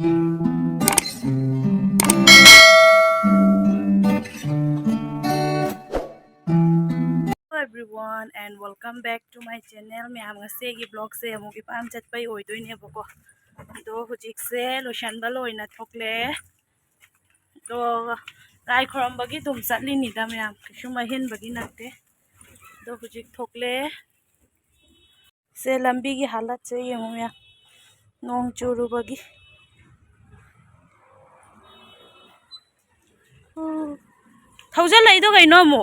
Hello everyone and welcome back to my channel. Ma'am ngasi vlog se amuk ipam chatpai oidoi bako do hujik se lotion bal oina thokle do lai khoram bagi dum chatli ni da ma'am kisuma hin bagi natte do hujik thokle se lambi gi halat se yengu ya nong churu bagi thauja lai do gaino mu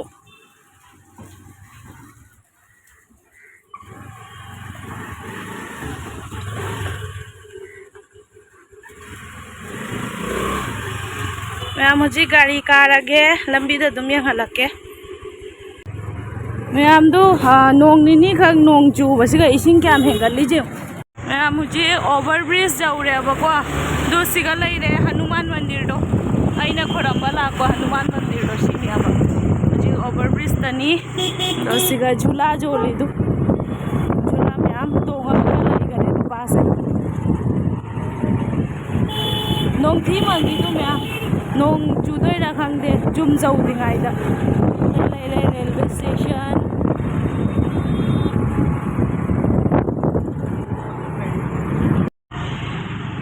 ma'am हजी गाड़ी कारगे लंबी दम यंगलके ma'am नोंग निनी खक नोंग चूबसीगा इसिंग क्या हेंगलीजे ma'am हजी over bridge जौरेबको दो सिगा लेरे हनुमान मंदिर दो अइना खोरंबा लाको हनुमान मंदिर दो सिनियाबा हजी ओवर ब्रिज तनी दो सिगा झूला जोली दो झूला मैम तोगा लइगरे दो पास नोंग थी मंगी दो मैम नोंग चुदोइरा खंगदे जुम जौदिङाइदा लेरे रेलवे स्टेशन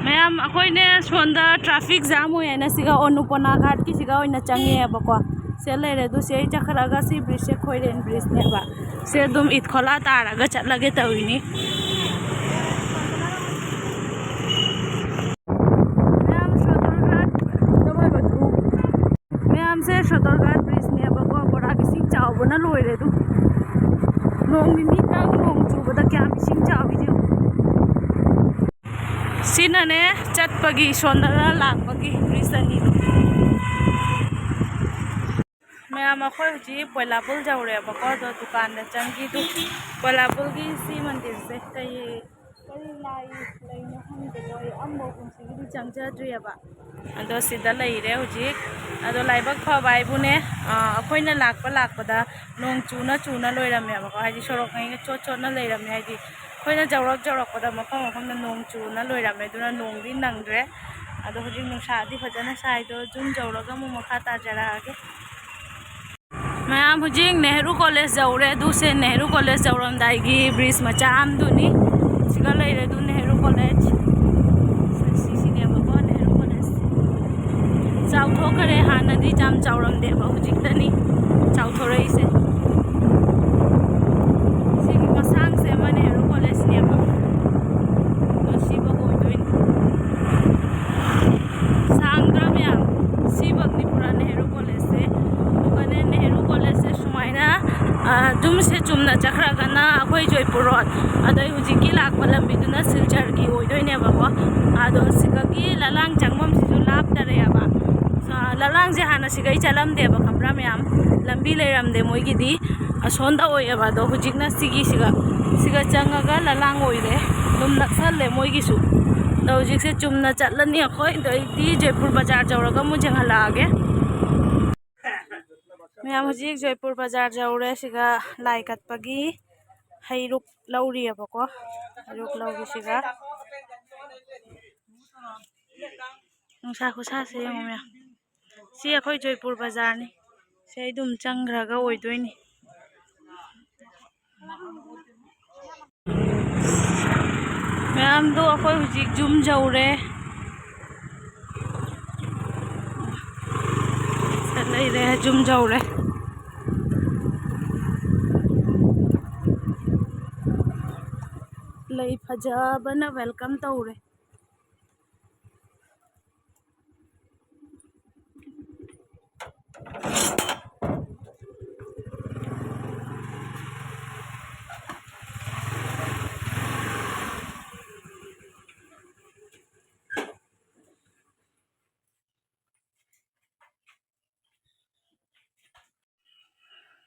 मैम अखोइने सोंदा ट्रैफिक जाम होयना सिगा अनुपना घाट की सिगा ओइना चंगेबको से लेरे दु से चखरागा सी ब्रिज से खोइरेन ब्रिज नेबा से दुम इथखोला तारागा चटलागे तविनी से सदरघाट ब्रिज ने बको बड़ा किसी चावना लोरे दु नोंग नि तंग नोंग चुबदा क्या मिसिंग चावी जे सिनने चटपगी सोंदरा लापगी ब्रिज अनि मैम अखोय जी पोलापुल जाउरे बको दो दुकान द चंगी दु पोलापुल की सी मंदिर से कई लाई लेनो हमदे कोई अम्बो कुंसी चंगजद्रियबा अदो सिदा लेरे हुजिक अदो लाइबक फबाइबुने अखोइना लाकपदा नोंग चुना लोइरमेबको हाइदि सोरक ngay चोचोना लेरमे हाइदि अखोइना जौरकपदा मफम नोंग चुना लोइरमे दुना नोंगदि नंगद्रे अदो हुजिक नुसादि फजना साइदो जुम जौरगा मु मखा ताजरागे मैम हुजिक नेहरू कॉलेज जौरे दु से नेहरू कॉलेज जौरमदाइगी ब्रिज मचा आमदुनी सिगा लेरे दु नेहरू कॉलेज चाउथोखरे हानदी जाम चाउरमदेबा हुजिकतनी चाउथोरइसे सिगी मसांग से नेहरू कॉलेज नेबा सिबा गोइदोइन सांग्रा म्याम सिबकनी पुरा नेहरू कॉलेज से दुगने नेहरू कॉलेज से सुमाइना दुम से चुमना चखरागना अखोइ जयपुर रोड अदै हुजिकी लाकपा लंबिदुना सिलचर की ओइदोइनेबाको आदो सिगकी ललांग चंगमम सिजु लापतरेबा ललांग जे हाना सिगै चलमदेबा खमरा मैम लंबी लेरमदे मोइगिदी असोंदा ओयबा दो हुजिकना सिगा चंगागा ललांग ओइरे दुम नक्सले मोइगिसु दो हुजिक से चुमना चटलनी अखोइ दी जयपुर बाजार जौरगा मुझे हलागे मैम हुजिक जयपुर बाजार जौरे सिगा लाई कटपगी हैरुक लौरियबको हैरुक लौगी सिगा नुसा खुसा से मैम सी अखोइ जयपुर बाजार नि से दुम चंग्रागा ओइदोइनी मैम दो अखोइ हुजिक जुम जौरे लई रे जुम जौरे लई फजाबना वेलकम तौरे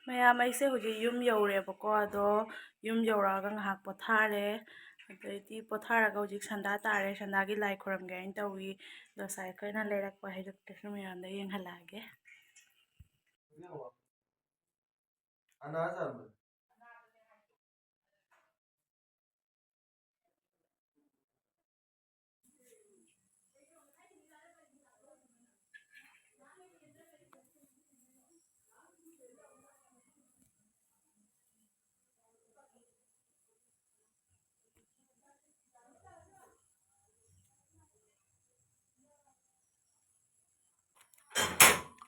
मैम ऐसे हुजी यूम यौरेबको अदो यूम यौरागा ngahak पोथारे अदैदी पोथारागा हुजिक संदा तारे संदागी लाई खोरमगे आइन तौई दो साइकलना लेरकपा हैरुक्तेसु मैमदा येंगहलागे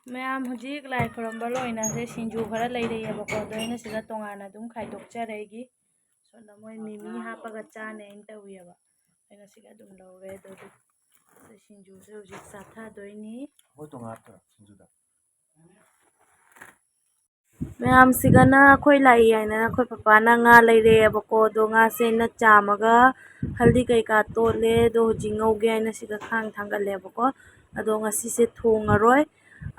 ꯃꯌꯥꯝ ꯍꯧꯖꯤꯛ ꯂꯥꯏ ꯈꯨꯔꯝꯕ ꯂꯣꯏꯅꯁꯦ ꯁꯤꯡꯖꯨ ꯈꯔ ꯂꯩꯔꯛꯑꯦꯕꯀꯣ ꯑꯗꯣ ꯑꯩꯅ ꯁꯤꯗ ꯇꯣꯉꯥꯟꯅ ꯑꯗꯨꯝ ꯈꯥꯏꯗꯣꯛꯆꯔꯦ ꯑꯩꯒꯤ ꯁꯣꯝꯗ ꯃꯣꯏ ꯃꯤꯃꯤ ꯍꯥꯞꯄꯒ ꯆꯥꯅꯦꯅ ꯇꯧꯋꯦꯕ ꯑꯩꯅ ꯁꯤꯒ ꯑꯗꯨꯝ ꯂꯧꯔꯦ ꯑꯗꯨꯗꯤ ꯁꯤꯡꯖꯨꯁꯦ ꯍꯧꯖꯤꯛ ꯆꯥꯊꯗꯣꯏꯅꯤ ꯃꯌꯥꯝꯁꯤꯒꯅ ꯑꯩꯈꯣꯏ ꯂꯥꯛꯏ ꯍꯥꯏꯅ ꯑꯩꯈꯣꯏ ꯄꯄꯥꯅ ꯉꯥ ꯂꯩꯔꯛꯑꯦꯕꯀꯣ ꯑꯗꯣ ꯉꯥꯁꯦ ꯑꯩꯅ ꯆꯥꯝꯃꯒ ꯍꯜꯗꯤ ꯀꯩꯀꯥ ꯇꯣꯠꯂꯦ ꯑꯗꯣ ꯍꯧꯖꯤꯛ ꯉꯧꯒꯦ ꯍꯥꯏꯅ ꯁꯤꯗ ꯈꯥꯡ ꯊꯥꯡꯒꯠꯂꯦꯕꯀꯣ ꯑꯗꯣ ꯉꯁꯤꯁꯦ ꯊꯣꯡꯉꯔꯣꯏ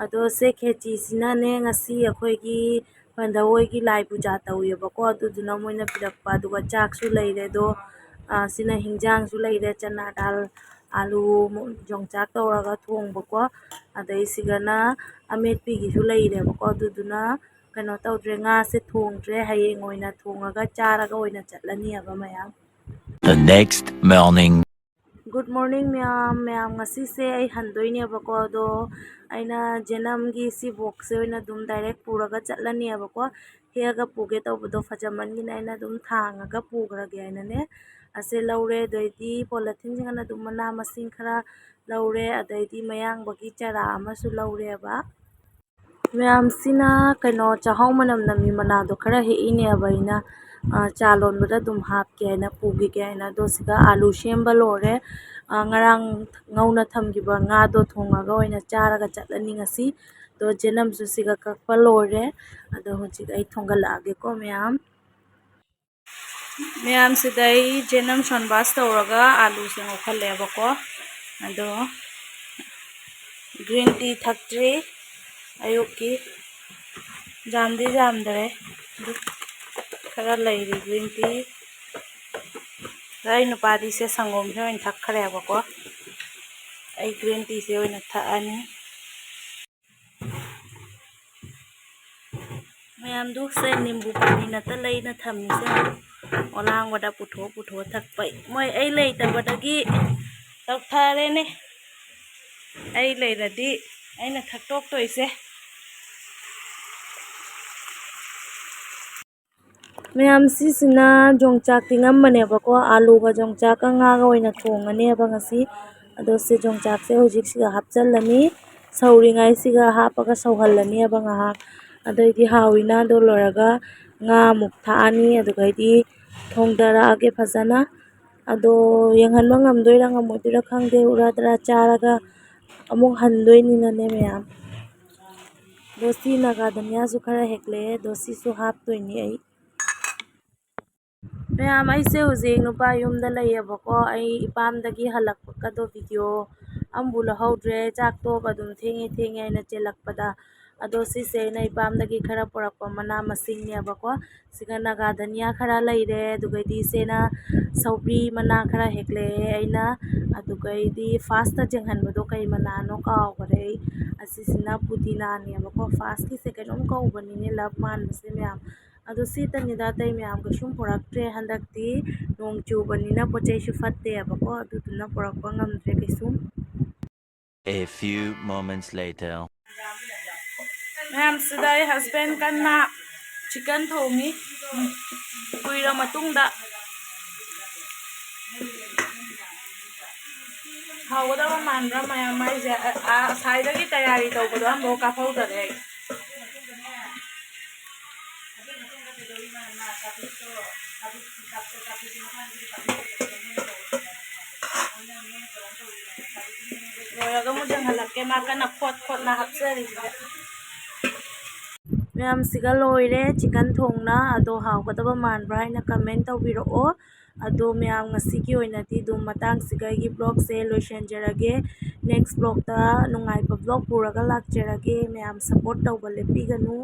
ꯑꯗꯣ ꯁꯦ ꯈꯦꯆꯤꯁꯤꯅꯅꯦ ꯉꯁꯤ ꯑꯩꯈꯣꯏꯒꯤ ꯄꯟꯗꯧꯍꯣꯏꯒꯤ ꯂꯥꯏ ꯄꯨꯖꯥ ꯇꯧꯋꯦꯕꯀꯣ ꯑꯗꯨꯗꯨꯅ ꯃꯣꯏꯅ ꯄꯤꯔꯛꯄ ꯑꯗꯨꯒ ꯆꯥꯛꯁꯨ ꯂꯩꯔꯦ ꯑꯗꯣ ꯁꯤꯅ ꯍꯤꯟꯖꯥꯡꯁꯨ ꯂꯩꯔꯦ ꯆꯅꯥ ꯗꯥꯜ ꯑꯂꯨ ꯌꯣꯡꯆꯥꯛ ꯇꯧꯔꯒ ꯊꯣꯡꯕꯀꯣ ꯑꯗꯩ ꯁꯤꯒꯅ ꯑꯃꯦꯠꯄꯤꯒꯤꯁꯨ ꯂꯩꯔꯦꯕꯀꯣ ꯑꯗꯨꯗꯨꯅ ꯀꯩꯅꯣ ꯇꯧꯗ꯭ꯔꯦ ꯉꯥꯁꯦ ꯊꯣꯡꯗ꯭ꯔꯦ ꯍꯌꯦꯡ ꯑꯣꯏꯅ ꯊꯣꯡꯉꯒ ꯆꯥꯔꯒ ꯑꯣꯏꯅ ꯆꯠꯂꯅꯤꯕ ꯃꯌꯥꯝ The next morning. Good morning ꯃꯌꯥꯝ ꯉꯁꯤꯁꯦ ꯑꯩ ꯍꯟꯗꯣꯏꯅꯦꯕꯀꯣ ꯑꯗꯣ ꯑꯩꯅ ꯖꯦꯅꯝꯒꯤ ꯁꯤ ꯕꯣꯛꯁꯁꯦ ꯑꯣꯏꯅ ꯑꯗꯨꯝ ꯗꯥꯏꯔꯦꯛ ꯄꯨꯔꯒ ꯆꯠꯂꯅꯤꯕꯀꯣ ꯍꯦꯛꯑꯒ ꯄꯨꯒꯦ ꯇꯧꯕꯗꯣ ꯐꯖꯃꯟꯒꯤꯅ ꯑꯩꯅ ꯑꯗꯨꯝ ꯊꯥꯡꯉꯒ ꯄꯨꯈ꯭ꯔꯒꯦ ꯍꯥꯏꯅꯅꯦ ꯑꯁꯦ ꯂꯧꯔꯦ ꯑꯗꯩꯗꯤ ꯄꯣꯂꯤꯊꯤꯟꯁꯤꯡꯅ ꯑꯗꯨꯝ ꯃꯅꯥ ꯃꯁꯤꯡ ꯈꯔ ꯂꯧꯔꯦ ꯑꯗꯩꯗꯤ ꯃꯌꯥꯡꯕꯒꯤ ꯆꯔꯥ ꯑꯃꯁꯨ ꯂꯧꯔꯦꯕ ꯃꯌꯥꯝꯁꯤꯅ ꯀꯩꯅꯣ ꯆꯥꯛꯍꯥꯎ ꯃꯅꯝ ꯅꯝꯃꯤ ꯃꯅꯥꯗꯣ ꯈꯔ ꯍꯦꯛꯏꯅꯦꯕ ꯑꯩꯅ ꯆꯥ ꯂꯣꯟꯕꯗ ꯑꯗꯨꯝ ꯍꯥꯞꯀꯦ ꯍꯥꯏꯅ ꯄꯨꯈꯤꯒꯦ ꯍꯥꯏꯅ ꯑꯗꯣ ꯁꯤꯗ ꯑꯥꯂꯨ ꯁꯦꯝꯕ ꯂꯣꯏꯔꯦ ꯉꯔꯥꯡ ꯉꯧꯅ ꯊꯝꯈꯤꯕ ꯉꯥꯗꯣ ꯊꯣꯡꯉꯒ ꯑꯣꯏꯅ ꯆꯥꯔꯒ ꯆꯠꯂꯅꯤ ꯉꯁꯤ ꯑꯗꯣ ꯖꯦꯅꯝꯁꯨ ꯁꯤꯒ ꯀꯛꯄ ꯂꯣꯏꯔꯦ ꯑꯗꯣ ꯍꯧꯖꯤꯛ ꯑꯩ ꯊꯣꯡꯒꯠꯂꯛꯑꯒꯦꯀꯣ ꯃꯌꯥꯝꯁꯤꯗ ꯑꯩ ꯖꯦꯅꯝ ꯁꯣꯟꯕꯥꯁ ꯇꯧꯔꯒ ꯑꯥꯂꯨꯁꯦ ꯉꯧꯈꯠꯂꯦꯕꯀꯣ ꯑꯗꯣ ꯒ꯭ꯔꯤꯟ ꯇꯤ ꯊꯛꯇ꯭ꯔꯤ ꯑꯌꯨꯛꯀꯤ ꯌꯥꯝꯗꯤ ꯌꯥꯝꯗ꯭ꯔꯦ ꯑꯗꯨ ꯈꯔ ꯂꯩꯔꯤ ꯒ꯭ꯔꯤꯟ ꯇꯤ ꯑꯩ ꯅꯨꯄꯥꯗꯤꯁꯦ ꯁꯪꯒꯣꯝꯁꯦ ꯑꯣꯏꯅ ꯊꯛꯈ꯭ꯔꯦꯕꯀꯣ ꯑꯩ ꯒ꯭ꯔꯤꯟ ꯇꯤꯁꯦ ꯑꯣꯏꯅ ꯊꯛꯑꯅꯤ ꯃꯌꯥꯝꯗꯨꯁꯦ ꯅꯤꯝꯕꯨ ꯄꯥꯅꯤ ꯅꯠꯇ ꯂꯩꯅ ꯊꯝꯃꯤꯁꯦ ꯑꯣꯂꯥꯡꯕꯗ ꯄꯨꯊꯣꯛ ꯊꯛꯄ ꯃꯣꯏ ꯑꯩ ꯂꯩꯇꯕꯗꯒꯤ ꯇꯧꯊꯔꯦꯅꯦ ꯑꯩ ꯂꯩꯔꯗꯤ ꯑꯩꯅ ꯊꯛꯇꯣꯛꯇꯣꯏꯁꯦ ꯃꯌꯥꯝ ꯁꯤꯁꯤꯅ ꯌꯣꯡꯆꯥꯛ ꯇꯤꯡꯉꯝꯕꯅꯦꯕꯀꯣ ꯑꯥꯂꯨꯒ ꯌꯣꯡꯆꯥꯛꯀ ꯉꯥꯒ ꯑꯣꯏꯅ ꯊꯣꯡꯉꯅꯦꯕ ꯉꯁꯤ ꯑꯗꯣ ꯁꯤ ꯌꯣꯡꯆꯥꯛꯁꯦ ꯍꯧꯖꯤꯛꯁꯤꯒ ꯍꯥꯞꯆꯤꯜꯂꯅꯤ ꯁꯧꯔꯤꯉꯩꯁꯤꯒ ꯍꯥꯞꯄꯒ ꯁꯧꯍꯜꯂꯅꯦꯕ ꯉꯥꯏꯍꯥꯛ ꯑꯗꯩꯗꯤ ꯍꯥꯎꯏꯅ ꯑꯗꯨ ꯂꯣꯏꯔꯒ ꯉꯥ ꯑꯃꯨꯛ ꯊꯥꯛꯑꯅꯤ ꯑꯗꯨꯒꯩꯗꯤ ꯊꯣꯡꯊꯔꯛꯑꯒꯦ ꯐꯖꯅ ꯑꯗꯣ ꯌꯦꯡꯍꯟꯕ ꯉꯝꯗꯣꯏꯔꯥ ꯉꯝꯃꯣꯏꯗꯣꯏꯔꯥ ꯈꯪꯗꯦ ꯎꯔꯥꯗ꯭ꯔꯥ ꯆꯥꯔꯒ ꯑꯃꯨꯛ ꯍꯟꯗꯣꯏꯅꯤꯅꯅꯦ ꯃꯌꯥꯝ ꯑꯗꯣ ꯁꯤ ꯅꯥꯒꯥꯗꯃꯤꯌꯥꯁꯨ ꯈꯔ ꯍꯦꯛꯂꯛꯑꯦ ꯑꯗꯣ ꯁꯤꯁꯨ ꯍꯥꯞꯇꯣꯏꯅꯤ ꯑꯩ ꯃꯌꯥꯝ ꯑꯩꯁꯦ ꯍꯧꯖꯤꯛ ꯅꯨꯄꯥ ꯌꯨꯝꯗ ꯂꯩꯌꯦꯕꯀꯣ ꯑꯩ ꯏꯄꯥꯝꯗꯒꯤ ꯍꯜꯂꯛꯄꯒꯗꯣ ꯚꯤꯗꯤꯑꯣ ꯑꯃꯕꯨ ꯂꯧꯍꯧꯗ꯭ꯔꯦ ꯆꯥꯛ ꯇꯣꯛꯑꯒ ꯑꯗꯨꯝ ꯊꯦꯡꯉꯦ ꯍꯥꯏꯅ ꯆꯦꯜꯂꯛꯄꯗ ꯑꯗꯣ ꯁꯤꯁꯦ ꯑꯩꯅ ꯏꯄꯥꯝꯗꯒꯤ ꯈꯔ ꯄꯨꯔꯛꯄ ꯃꯅꯥ ꯃꯁꯤꯡꯅꯦꯕꯀꯣ ꯁꯤꯒ ꯅꯥꯒꯥꯗꯅꯤꯌꯥ ꯈꯔ ꯂꯩꯔꯦ ꯑꯗꯨꯒꯩꯗꯤ ꯏꯆꯦꯅ ꯁꯧꯒ꯭ꯔꯤ ꯃꯅꯥ ꯈꯔ ꯍꯦꯛꯂꯛꯑꯦ ꯑꯩꯅ ꯑꯗꯨꯒꯩꯗꯤ ꯐꯥꯁꯇ ꯌꯦꯡꯍꯟꯕꯗꯣ ꯀꯩ ꯃꯅꯥꯅꯣ ꯀꯥꯎꯈꯔꯦ ꯑꯩ ꯑꯁꯤꯁꯤꯅ ꯄꯨꯗꯤꯅꯥꯅꯦꯕꯀꯣ ꯐꯥꯁꯀꯤꯁꯦ ꯀꯩꯅꯣꯝ ꯀꯧꯕꯅꯤꯅꯦ ꯂꯞ ꯃꯥꯟꯕꯁꯦ ꯃꯌꯥꯝ ꯑꯗꯣ ꯁꯤꯇꯅꯤꯗ ꯑꯇꯩ ꯃꯌꯥꯝ ꯀꯩꯁꯨꯝ ꯄꯨꯔꯛꯇ꯭ꯔꯦ ꯍꯟꯗꯛꯇꯤ ꯅꯣꯡ ꯆꯨꯕꯅꯤꯅ ꯄꯣꯠ ꯆꯩꯁꯨ ꯐꯠꯇꯦꯕꯀꯣ ꯑꯗꯨꯗꯨꯅ ꯄꯨꯔꯛꯄ ꯉꯝꯗ꯭ꯔꯦ ꯀꯩꯁꯨꯝ A few moments later. ꯃꯌꯥꯝꯁꯤꯗ ꯑꯩ ꯍꯁꯕꯦꯟ ꯀꯟꯅ ꯆꯤꯛꯀꯟ ꯊꯣꯡꯉꯤ ꯀꯨꯏꯔ ꯃꯇꯨꯡꯗ ꯍꯥꯎꯒꯗꯕ ꯃꯥꯟꯕ꯭ꯔꯥ ꯃꯌꯥꯝ ꯍꯥꯏꯁꯦ ꯑꯁꯥꯏꯗꯒꯤ ꯇꯌꯥꯔꯤ ꯇꯧꯕꯗꯣ ꯑꯃꯐꯥꯎ ꯀꯥꯞꯍꯧꯗꯔꯦ ꯑꯩ ꯂꯣꯏꯔꯒ ꯑꯃꯨꯛ ꯌꯦꯡꯍꯜꯂꯛꯀꯦ ꯃꯥ ꯀꯟꯅ ꯈꯣꯠꯅ ꯍꯥꯞꯆꯔꯤꯁꯤꯗ ꯃꯌꯥꯝꯁꯤꯒ ꯂꯣꯏꯔꯦ ꯆꯤꯛꯀꯟ ꯊꯣꯡꯅ ꯑꯗꯣ ꯍꯥꯎꯒꯗꯕ ꯃꯥꯟꯕ꯭ꯔꯥ ꯍꯥꯏꯅ ꯀꯃꯦꯟ ꯇꯧꯕꯤꯔꯛꯑꯣ ꯑꯗꯣ ꯃꯌꯥꯝ ꯉꯁꯤꯒꯤ ꯑꯣꯏꯅꯗꯤ ꯑꯗꯨꯝ ꯃꯇꯥꯡꯁꯤꯒ ꯑꯩꯒꯤ ꯕ꯭ꯂꯣꯒꯁꯦ ꯂꯣꯏꯁꯤꯟꯖꯔꯒꯦ ꯅꯦꯛꯁ ꯕ꯭ꯂꯣꯒꯇ ꯅꯨꯡꯉꯥꯏꯕ ꯕ꯭ꯂꯣꯒ ꯄꯨꯔꯒ ꯂꯥꯛꯆꯔꯒꯦ ꯃꯌꯥꯝ ꯁꯞꯄꯣꯔꯠ ꯇꯧꯕ ꯂꯦꯞꯄꯤꯒꯅꯨ